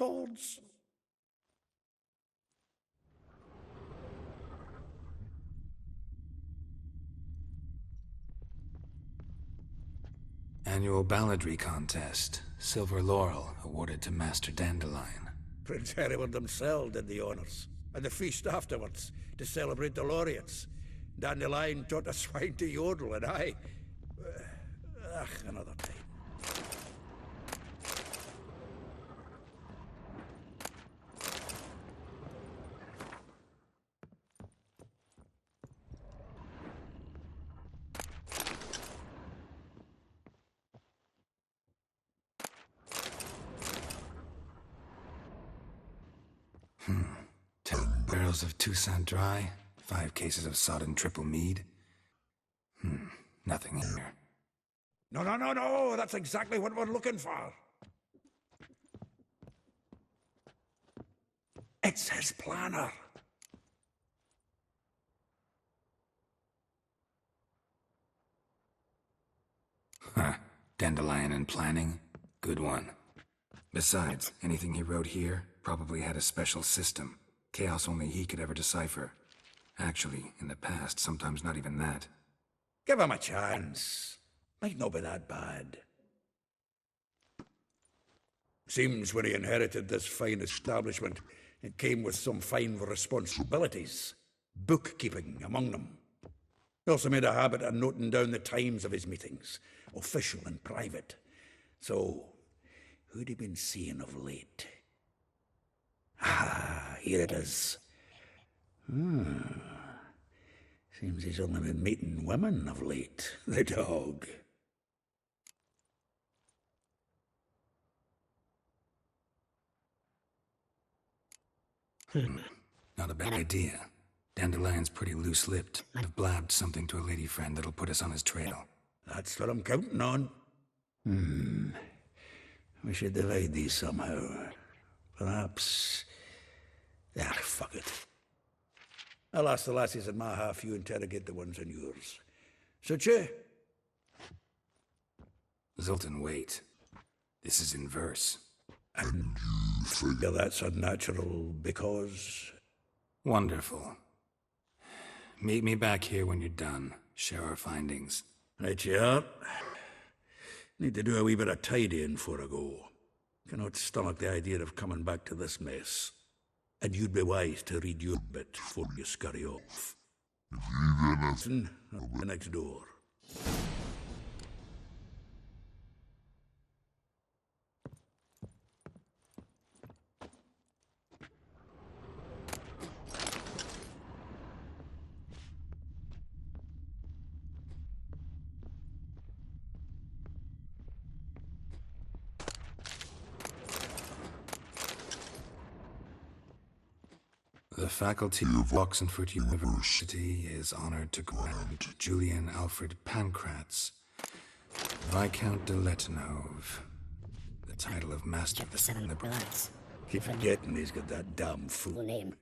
records. Annual balladry contest. Silver laurel awarded to Master Dandelion. Prince Hereward himself did the honors, and the feast afterwards, to celebrate the laureates. Dandelion taught the swine to yodel, and I... another time. Barrels of Toussaint Dry, 5 cases of sodden triple mead. Nothing here. No, that's exactly what we're looking for. It's his planner. Huh. Dandelion and planning? Good one. Besides, anything he wrote here probably had a special system. Chaos only he could ever decipher. Actually, in the past, sometimes not even that. Give him a chance. Might not be that bad. Seems when he inherited this fine establishment, it came with some fine responsibilities. Bookkeeping among them. He also made a habit of noting down the times of his meetings, official and private. So, who'd he been seeing of late? Ah, here it is. Seems he's only been meeting women of late, the dog. Not a bad idea. Dandelion's pretty loose-lipped. I've blabbed something to a lady friend that'll put us on his trail. That's what I'm counting on. We should divide these somehow. Perhaps... fuck it. I'll ask the lassies in my half, you interrogate the ones in yours. Suche? Zoltan, wait. This is in verse. And you figure that's unnatural because... Wonderful. Meet me back here when you're done. Share our findings. Right you are. Need to do a wee bit of tidying before I go. Cannot stomach the idea of coming back to this mess. And you'd be wise to read your bit before you scurry off. If you need anything, I'll be next door. The faculty of Oxenford University is honored to grant Julian Alfred Pancratz, Viscount de Letenhove, the title of Master of the Seven Liberal Arts. Keep forgetting he's got that damn fool name.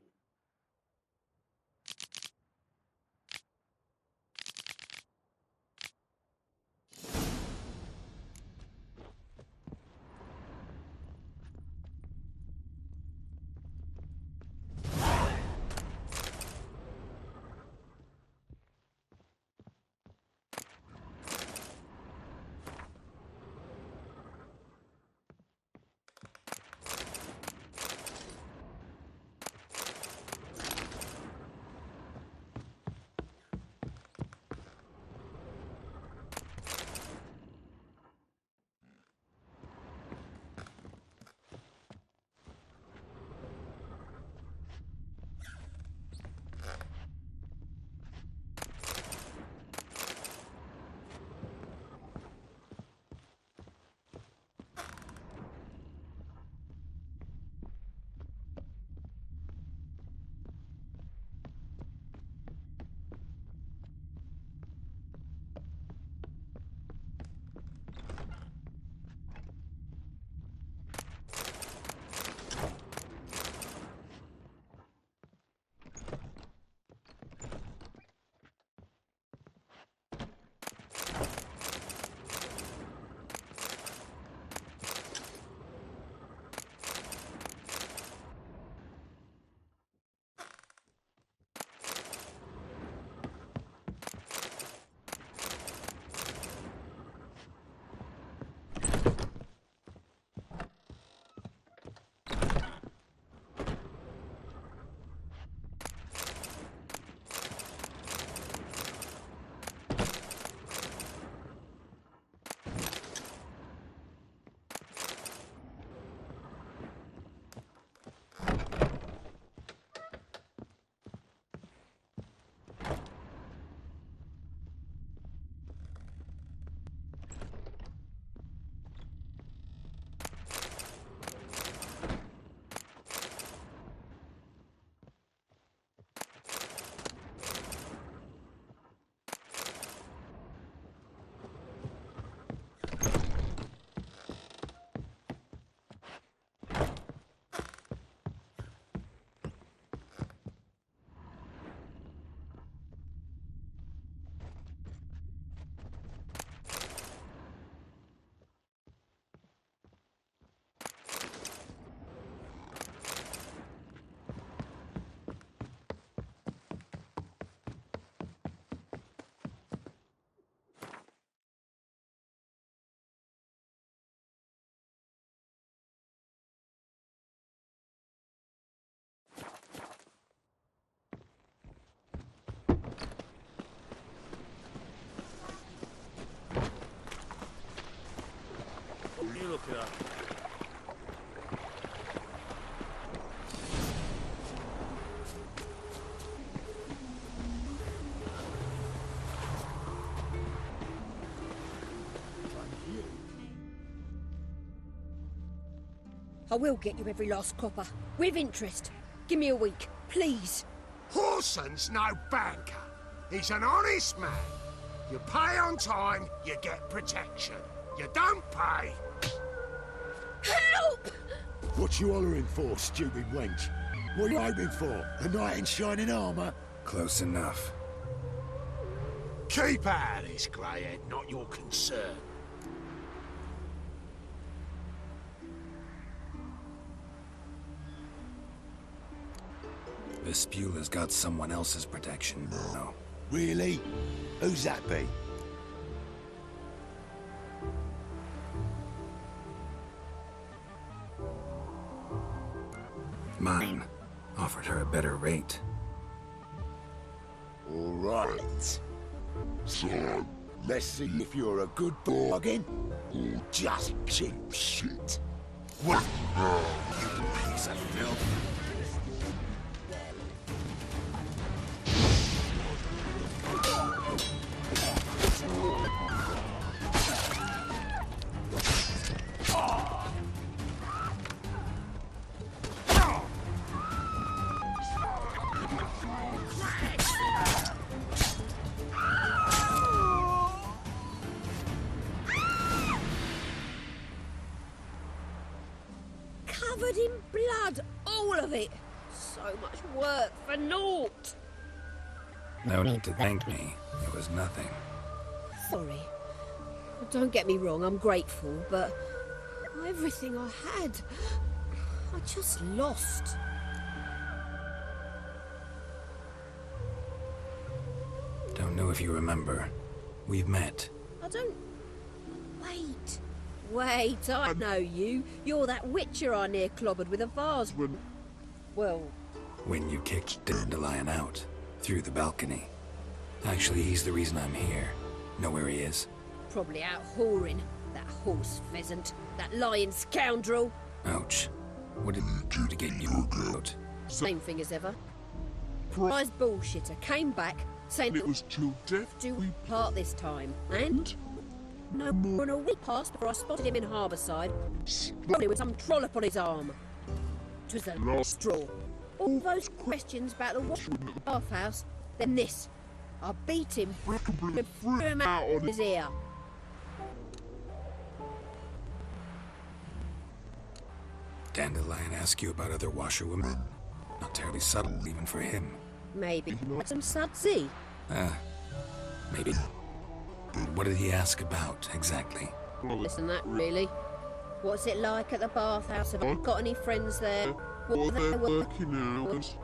I will get you every last copper. With interest. Give me a week, please. Horson's no banker. He's an honest man. You pay on time, you get protection. You don't pay. Help! What you hollering for, stupid wench? What are you hoping for? A knight in shining armour? Close enough. Keep out of this, greyhead, not your concern. Vespula's got someone else's protection. No. Really? Who's that be? Mine. Offered her a better rate. All right. So, let's see if you're a good bargain or just cheap shit. What? You piece of filth. Covered in blood, all of it. So much work for naught. No need to thank me. It was nothing. Sorry. Don't get me wrong, I'm grateful, but everything I had, I just lost. Don't know if you remember. We've met. I don't... Wait, I know you. You're that witcher I near clobbered with a vase. Well... When you kicked Dandelion out. Through the balcony. Actually, he's the reason I'm here. Know where he is? Probably out whoring. That horse pheasant. That lying scoundrel. Ouch. What did you do to get you out? Same thing as ever. Prize bullshitter came back, saying It was till death do we part this time. And... no more than a week passed before I spotted him in Harbourside, probably with some trollop on his arm. 'Twas the last straw. All those questions about the wash in the bathhouse, then this. I beat him and threw him out on his ear. Dandelion ask you about other washerwomen? Not terribly subtle, even for him. Maybe some sudsy. Maybe. What did he ask about, exactly? Listen, that really. What's it like at the bathhouse? Have I got any friends there? What are they working hours?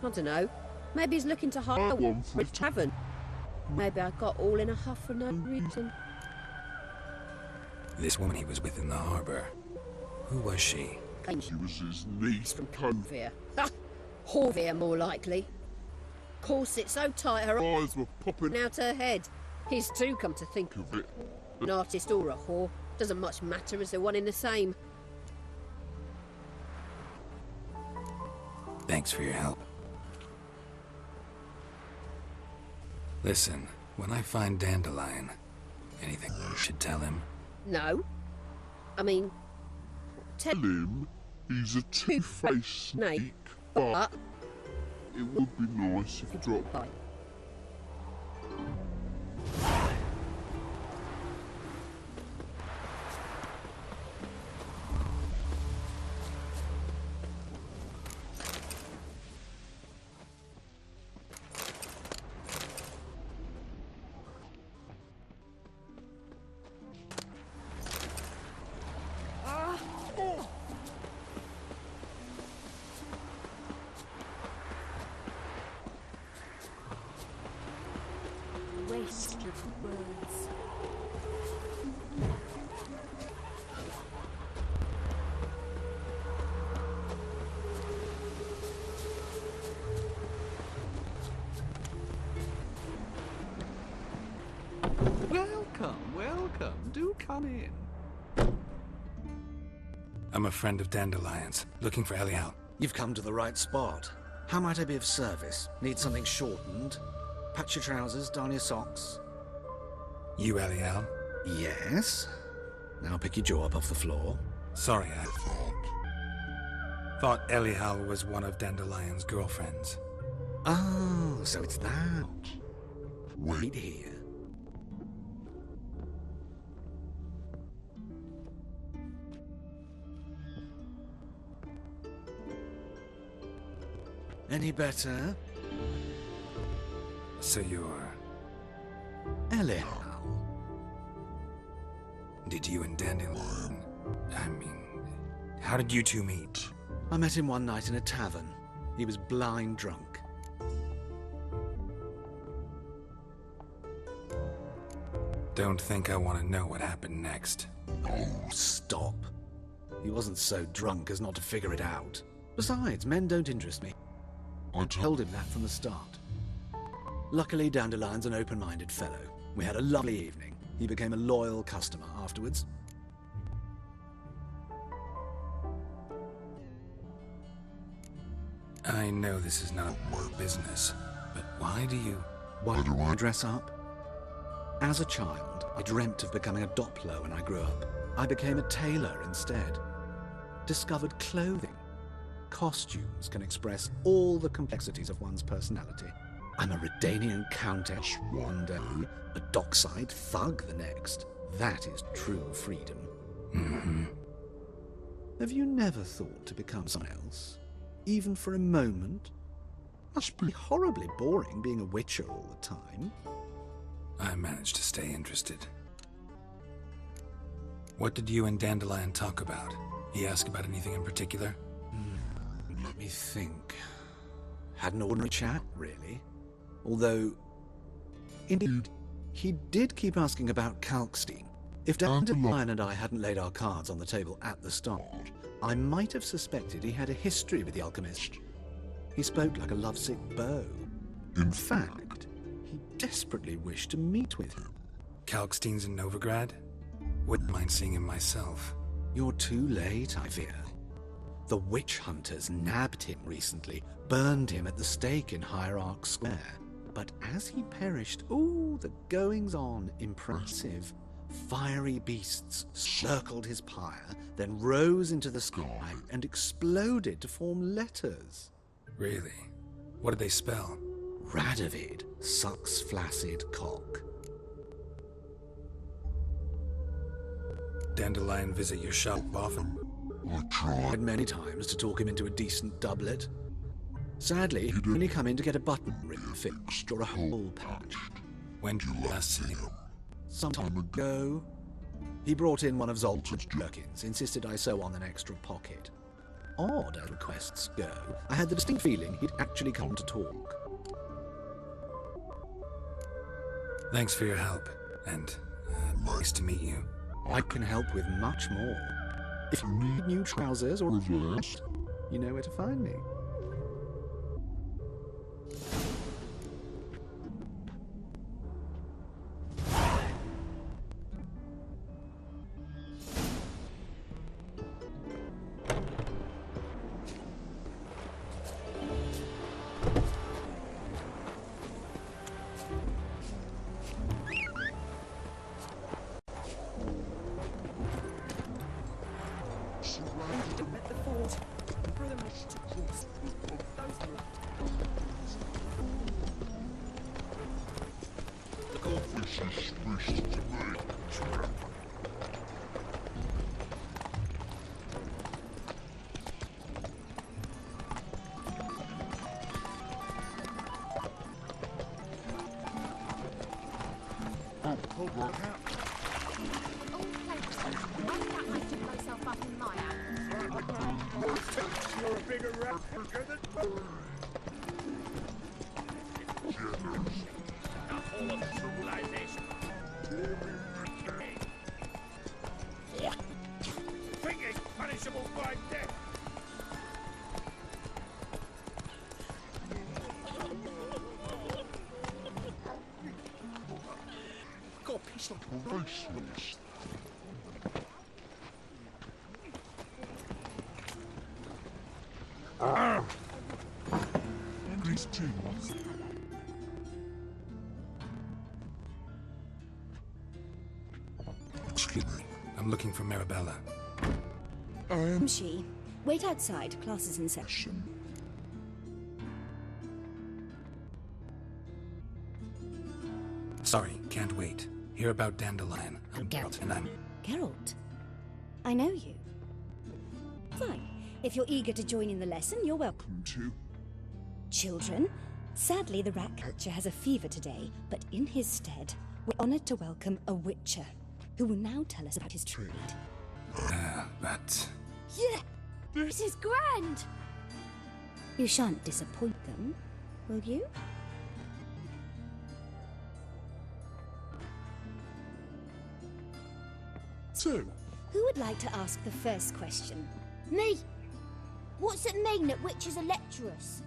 I don't know. Maybe he's looking to hire one for a tavern. Maybe I got all in a huff for no reason. This woman he was with in the harbor. Who was she? She was his niece from Horvir. Ha! Horvir, more likely. Corset so tight her eyes were popping out her head. His too, come to think of it. An artist or a whore. Doesn't much matter as they're one in the same. Thanks for your help. Listen, when I find Dandelion, anything I should tell him? No. I mean... Tell him he's a two-faced snake, but it would be nice if he dropped by. Welcome. Do come in. I'm a friend of Dandelion's, looking for Elial. You've come to the right spot. How might I be of service? Need something shortened? Patch your trousers, darn your socks? You Elial? Yes. Now pick your jaw up off the floor. Sorry, Thought Elihal was one of Dandelion's girlfriends. Oh, so it's that. Wait here. Any better? So you're... Elihal. Did you and Dandelion... I mean... How did you two meet? I met him one night in a tavern. He was blind drunk. Don't think I want to know what happened next. Oh, stop. He wasn't so drunk as not to figure it out. Besides, men don't interest me. I told him that from the start. Luckily, Dandelion's an open-minded fellow. We had a lovely evening. He became a loyal customer afterwards. I know this is not my business, but why do you... Why do I dress up? As a child, I dreamt of becoming a Doppler when I grew up. I became a tailor instead. Discovered clothing. Costumes can express all the complexities of one's personality. I'm a Redanian countess one day, a dockside thug the next. That is true freedom. Mm-hmm. Have you never thought to become someone else? Even for a moment? Must be horribly boring being a witcher all the time. I managed to stay interested. What did you and Dandelion talk about? He asked about anything in particular? Let me think. Had an ordinary chat, really. Although, indeed, he did keep asking about Kalkstein. If Dandelion and I hadn't laid our cards on the table at the start, I might have suspected he had a history with the alchemist. He spoke like a lovesick beau. In fact, he desperately wished to meet with him. Kalkstein's in Novigrad? Wouldn't mind seeing him myself. You're too late, I fear. The witch hunters nabbed him recently, burned him at the stake in Hierarch Square. But as he perished, ooh, the goings-on impressive. Fiery beasts circled his pyre, then rose into the sky and exploded to form letters. Really? What did they spell? Radovid sucks flaccid cock. Dandelion visit your shop often? I tried many times to talk him into a decent doublet. Sadly, he'd only come in to get a button ring fixed or a hole patched. When did you last see him? Some time ago. He brought in one of Zoltan's jerkins, insisted I sew on an extra pocket. Odd as requests go, I had the distinct feeling he'd actually come to talk. Thanks for your help, and nice to meet you. I can help with much more. If you need new trousers or a vest, you know where to find me. Excuse me. I'm looking for Marabella. She. Wait outside. Class is in session. Sorry, can't wait. Hear about Dandelion. I'm Geralt, and I'm... Geralt? I know you. Fine. If you're eager to join in the lesson, you're welcome to. Children, sadly the rat catcher has a fever today, but in his stead, we're honored to welcome a witcher, who will now tell us about his trade. But... Yeah! This is grand! You shan't disappoint them, will you? So, Who would like to ask the first question? Me! What's it mean that witches are lecturers?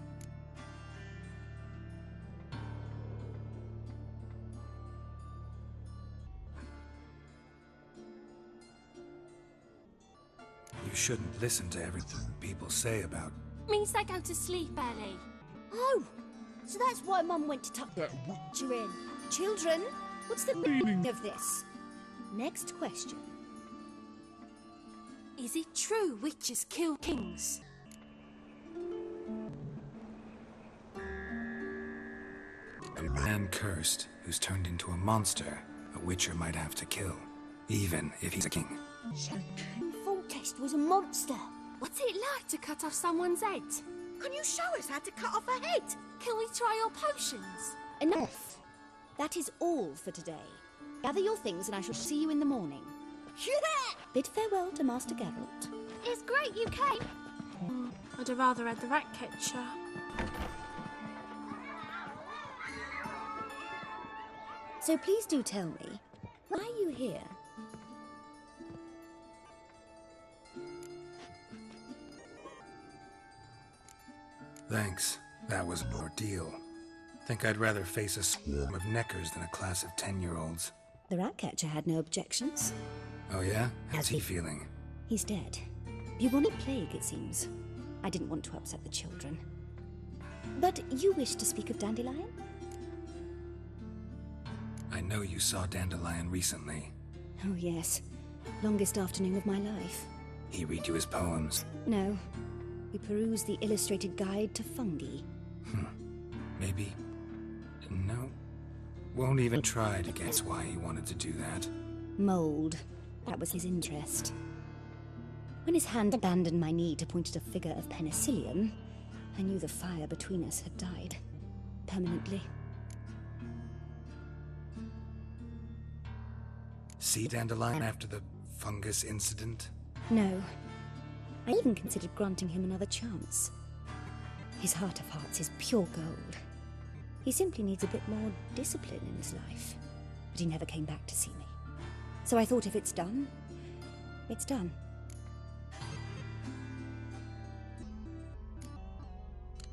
You shouldn't listen to everything people say about... Means they go to sleep early. Oh! So that's why Mum went to tuck that witcher in. Children, what's the meaning of this? Next question. Is it true witches kill kings? A man cursed who's turned into a monster a witcher might have to kill, even if he's a king. Foltest was a monster. What's it like to cut off someone's head? Can you show us how to cut off a head? Can we try your potions? Enough. That is all for today. Gather your things and I shall see you in the morning. Yeah! Bid farewell to Master Geralt. It's great you came. I'd have rather had the rat catcher. So please do tell me, why are you here? Thanks. That was an ordeal. Think I'd rather face a swarm of neckers than a class of 10-year-olds. The rat catcher had no objections. Oh yeah? How's he feeling? He's dead. Bubonic plague, it seems. I didn't want to upset the children. But you wish to speak of Dandelion? I know you saw Dandelion recently. Oh yes. Longest afternoon of my life. He read you his poems? No. We perused the illustrated guide to fungi. Maybe. No. Won't even try to guess why he wanted to do that. Mold. That was his interest. When his hand abandoned my knee to point at a figure of penicillium, I knew the fire between us had died. Permanently. See Dandelion after the fungus incident? No. I even considered granting him another chance. His heart of hearts is pure gold. He simply needs a bit more discipline in his life. But he never came back to see me. So I thought if it's done, it's done.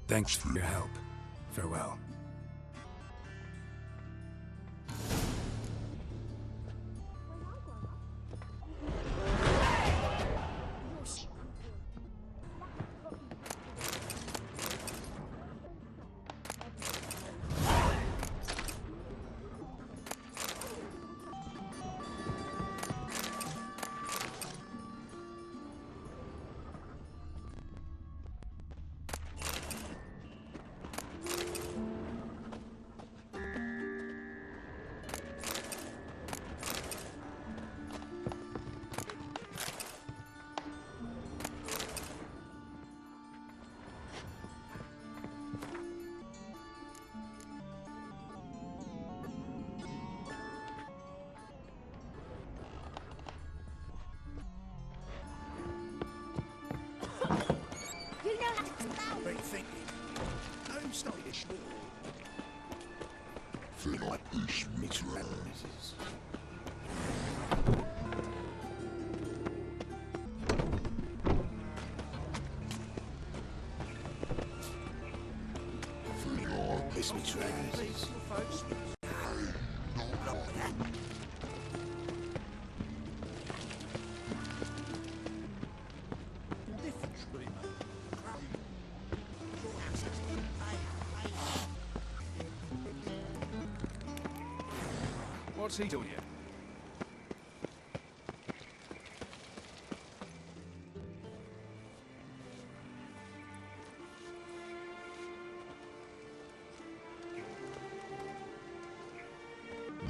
Thanks for your help. Farewell. Feel like this mixed madnesses. Feel like this mixed madnesses. What's he doing here?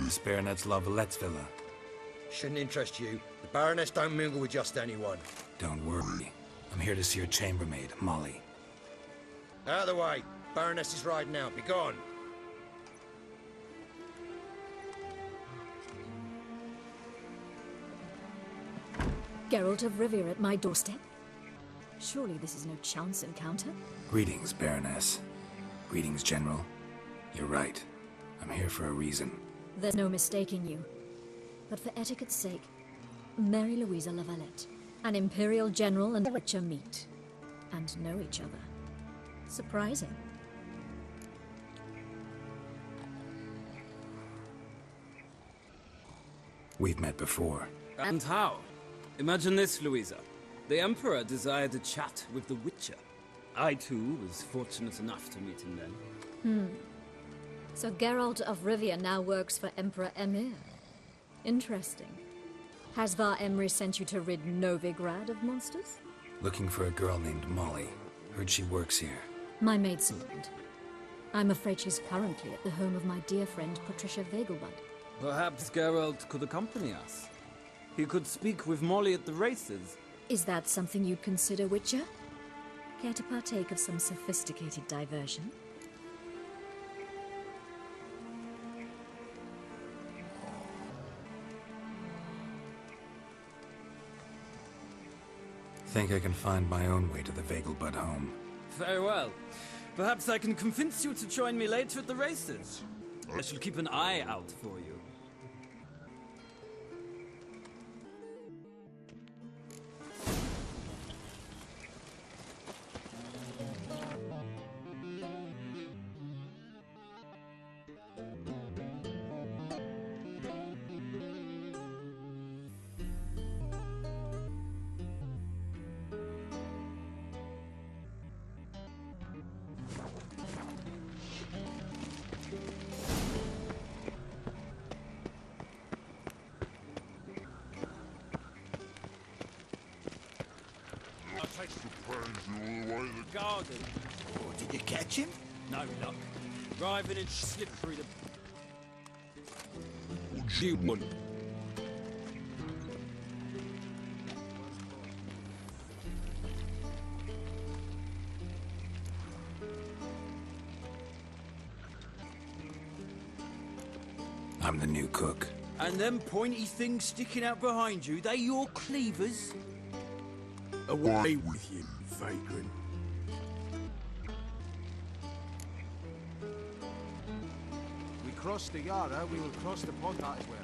Greetings, Baroness Lavalettes Villa. Shouldn't interest you. The Baroness don't mingle with just anyone. Don't worry. I'm here to see your chambermaid, Molly. Out of the way. Baroness is riding out. Be gone. Geralt of Rivia at my doorstep? Surely this is no chance encounter? Greetings, Baroness. Greetings, General. You're right. I'm here for a reason. There's no mistaking you. But for etiquette's sake, Mary Louisa Lavalette, an Imperial General and a Witcher meet, and know each other. Surprising. We've met before. And how? Imagine this, Louisa. The Emperor desired a chat with the Witcher. I, too, was fortunate enough to meet him then. So Geralt of Rivia now works for Emperor Emir. Interesting. Has Var Emry sent you to rid Novigrad of monsters? Looking for a girl named Molly. Heard she works here. My maidservant. I'm afraid she's currently at the home of my dear friend Patricia Vegelbud. Perhaps Geralt could accompany us. He could speak with Molly at the races. Is that something you'd consider, Witcher? Care to partake of some sophisticated diversion? Think I can find my own way to the Vegelbud home. Very well. Perhaps I can convince you to join me later at the races. I shall keep an eye out for you. Garden. Oh, did you catch him? No luck. Driving and slip through the... What you want? I'm the new cook. And them pointy things sticking out behind you, they your cleavers? Away with you, vagrant. We cross the Yara, we will cross the Pontar as well.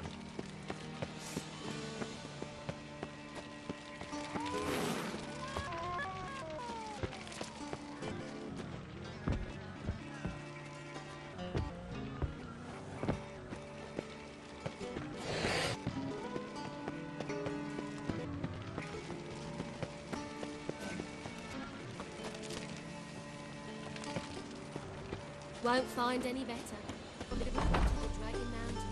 Won't find any better. On the route to the Dragon Mountain.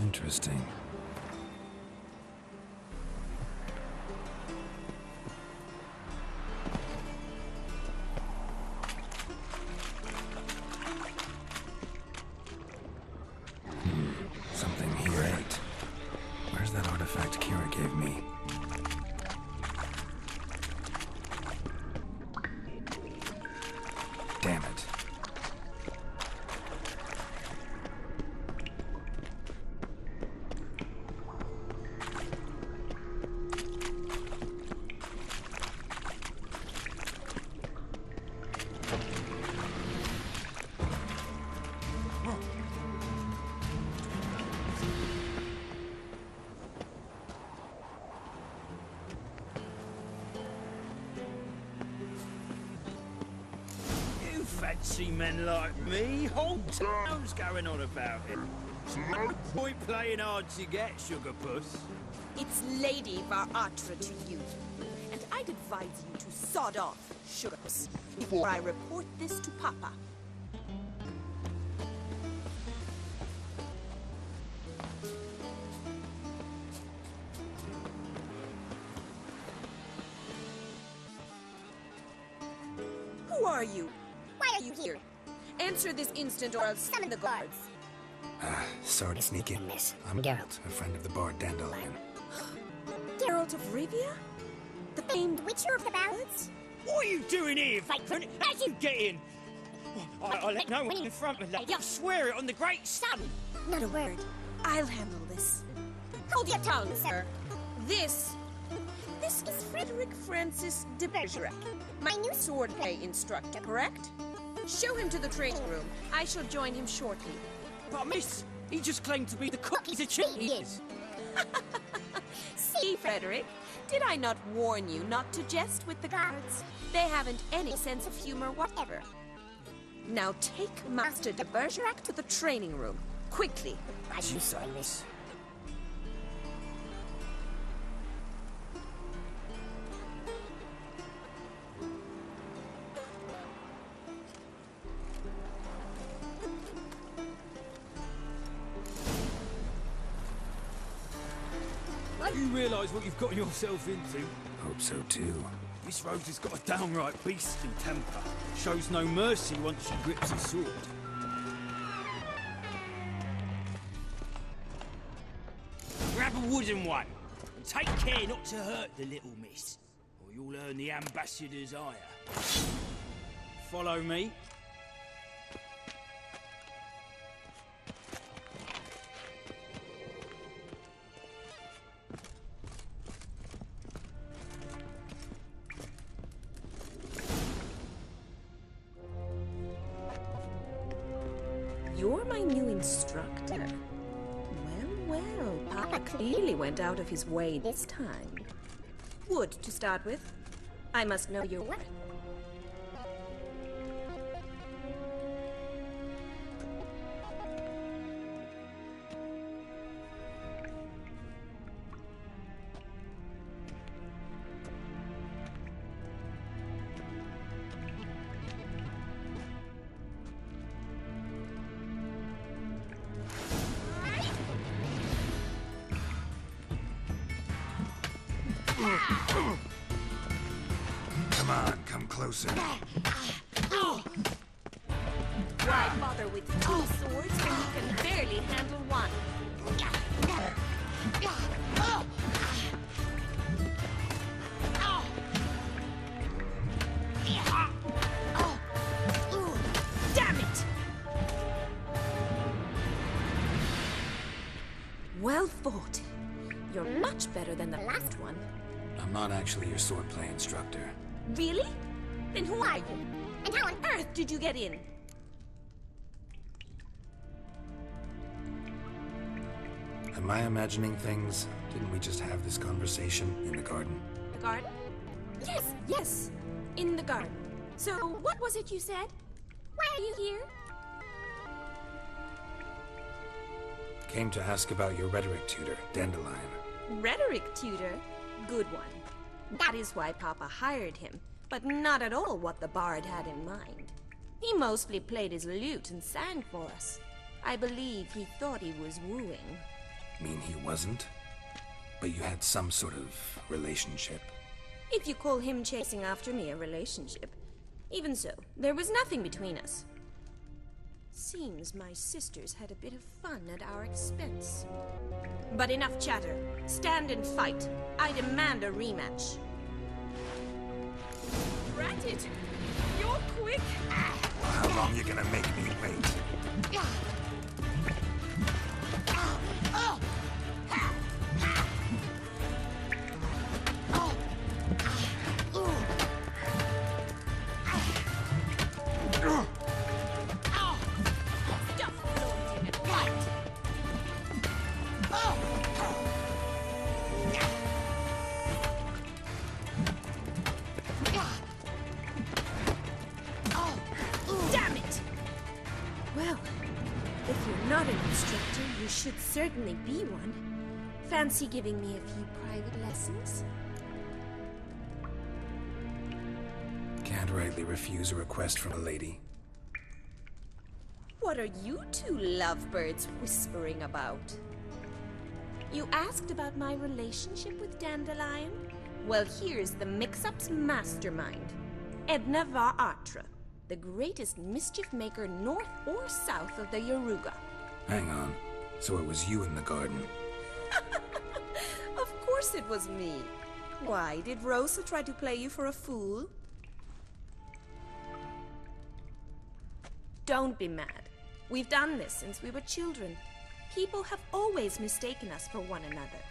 Interesting. Something he ate. Where's that artifact Kira gave me? Damn it. Fancy men like me, whole town's going on about it. No point playing hard to get, sugar puss. It's Lady Varatra to you. And I'd advise you to sod off, sugars, before I report this to Papa. Who are you? Why are you here? Answer this instant or I'll summon the guards. Sorry to sneak in, miss. I'm Geralt, a friend of the bard Dandelion. Geralt of Rivia? The famed Witcher of the Ballads? What are you doing here, vagrant? How'd you get in? I'll let no one in front of me, lady. I swear it on the great sun. Not a word. I'll handle this. Hold your tongue, sir. This is Frederick Francis de Bergerac, my new sword play instructor, correct? Show him to the training room. I shall join him shortly. But miss, he just claimed to be the cook. He's a cheat, he is. See, Frederick, did I not warn you not to jest with the guards? They haven't any sense of humor whatever. Now take Master de Bergerac to the training room, quickly. As you say, miss. You realise what you've gotten yourself into? Hope so too. This rogue has got a downright beastly temper. Shows no mercy once she grips his sword. Grab a wooden one, and take care not to hurt the little miss, or you'll earn the ambassador's ire. Follow me. You're my new instructor. Well, Papa clearly went out of his way this time. Wood, to start with. I must know your worth. Come on, come closer. Why bother with two swords when you can barely handle one? Damn it! Well fought. You're much better than the last one. I'm not actually your swordplay instructor. Really? Then who are you? And how on earth did you get in? Am I imagining things? Didn't we just have this conversation in the garden? The garden? Yes. In the garden. So, what was it you said? Why are you here? Came to ask about your rhetoric tutor, Dandelion. Rhetoric tutor? Good one. That is why Papa hired him, but not at all what the bard had in mind. He mostly played his lute and sang for us. I believe he thought he was wooing. Mean he wasn't? But you had some sort of relationship? If you call him chasing after me a relationship. Even so, there was nothing between us. Seems my sisters had a bit of fun at our expense. But enough chatter. Stand and fight. I demand a rematch. Granted. You're quick. Well, how long you gonna make me wait? Well, if you're not an instructor, you should certainly be one. Fancy giving me a few private lessons? Can't rightly refuse a request from a lady. What are you two lovebirds whispering about? You asked about my relationship with Dandelion? Well, here's the mix-up's mastermind. Edna Va Atra, the greatest mischief maker north or south of the Yaruga. Hang on. So it was you in the garden? Of course it was me. Why, did Rosa try to play you for a fool? Don't be mad. We've done this since we were children. People have always mistaken us for one another.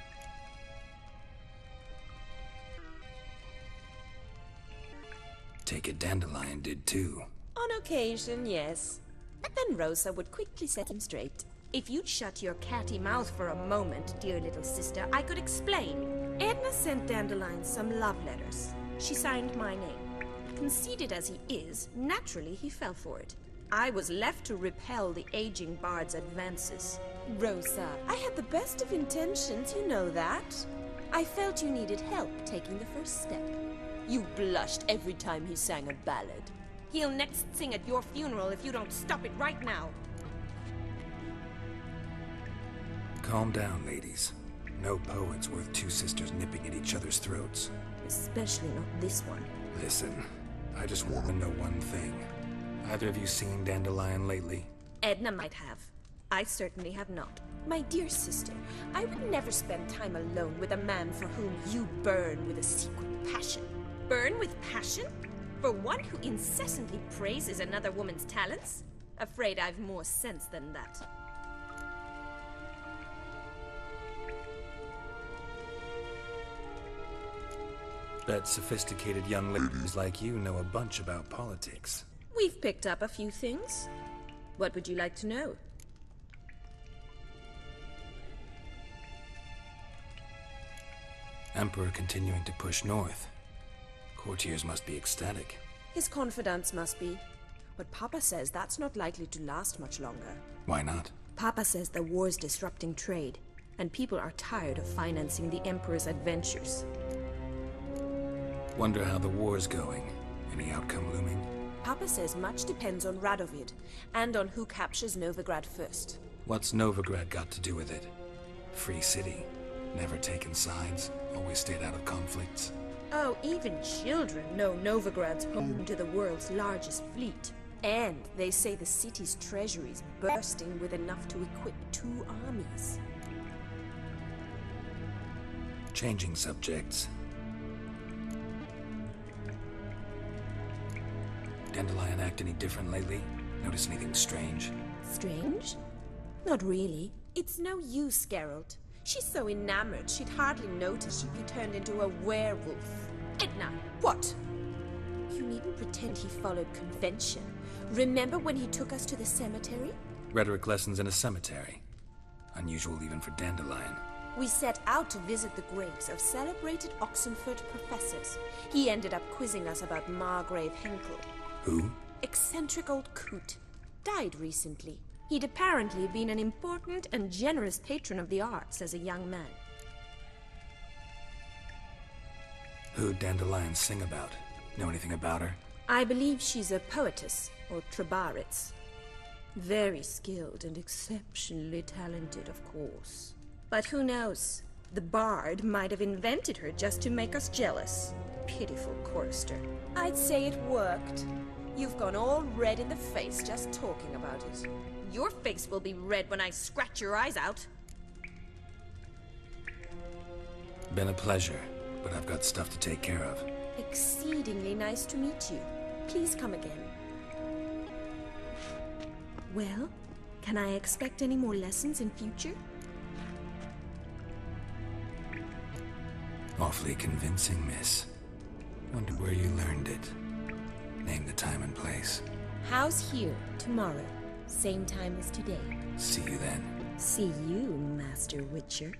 Take it Dandelion did too. On occasion, yes. But then Rosa would quickly set him straight. If you'd shut your catty mouth for a moment, dear little sister, I could explain. Edna sent Dandelion some love letters. She signed my name. Conceited as he is, naturally he fell for it. I was left to repel the aging bard's advances. Rosa, I had the best of intentions, you know that. I felt you needed help taking the first step. You blushed every time he sang a ballad. He'll next sing at your funeral if you don't stop it right now. Calm down, ladies. No poet's worth two sisters nipping at each other's throats. Especially not this one. Listen, I just want to know one thing. Either of you seen Dandelion lately? Edna might have. I certainly have not. My dear sister, I would never spend time alone with a man for whom you burn with a secret passion. Burn with passion? For one who incessantly praises another woman's talents? Afraid I've more sense than that. Bet sophisticated young ladies like you know a bunch about politics. We've picked up a few things. What would you like to know? Emperor continuing to push north. Courtiers must be ecstatic. His confidants must be. But Papa says that's not likely to last much longer. Why not? Papa says the war's disrupting trade, and people are tired of financing the Emperor's adventures. Wonder how the war's going. Any outcome looming? Papa says much depends on Radovid, and on who captures Novigrad first. What's Novigrad got to do with it? Free city. Never taken sides. Always stayed out of conflicts. Oh, even children know Novigrad's home to the world's largest fleet. And they say the city's treasury's bursting with enough to equip 2 armies. Changing subjects. Dandelion act any different lately? Notice anything strange? Strange? Not really. It's no use, Geralt. She's so enamored she'd hardly notice if he turned into a werewolf. Edna, what? You needn't pretend he followed convention. Remember when he took us to the cemetery? Rhetoric lessons in a cemetery. Unusual even for Dandelion. We set out to visit the graves of celebrated Oxenford professors. He ended up quizzing us about Margrave Henkel. Who? Eccentric old coot. Died recently. He'd apparently been an important and generous patron of the arts as a young man. Who'd Dandelion sing about? Know anything about her? I believe she's a poetess, or Trebaritz. Very skilled and exceptionally talented, of course. But who knows? The bard might have invented her just to make us jealous. Pitiful chorister. I'd say it worked. You've gone all red in the face just talking about it. Your face will be red when I scratch your eyes out. Been a pleasure, but I've got stuff to take care of. Exceedingly nice to meet you. Please come again. Well, can I expect any more lessons in future? Awfully convincing, miss. Wonder where you learned it. Name the time and place. House here, tomorrow. Same time as today. See you then. See you, Master Witcher.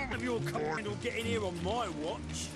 None of your kind will get in here on my watch.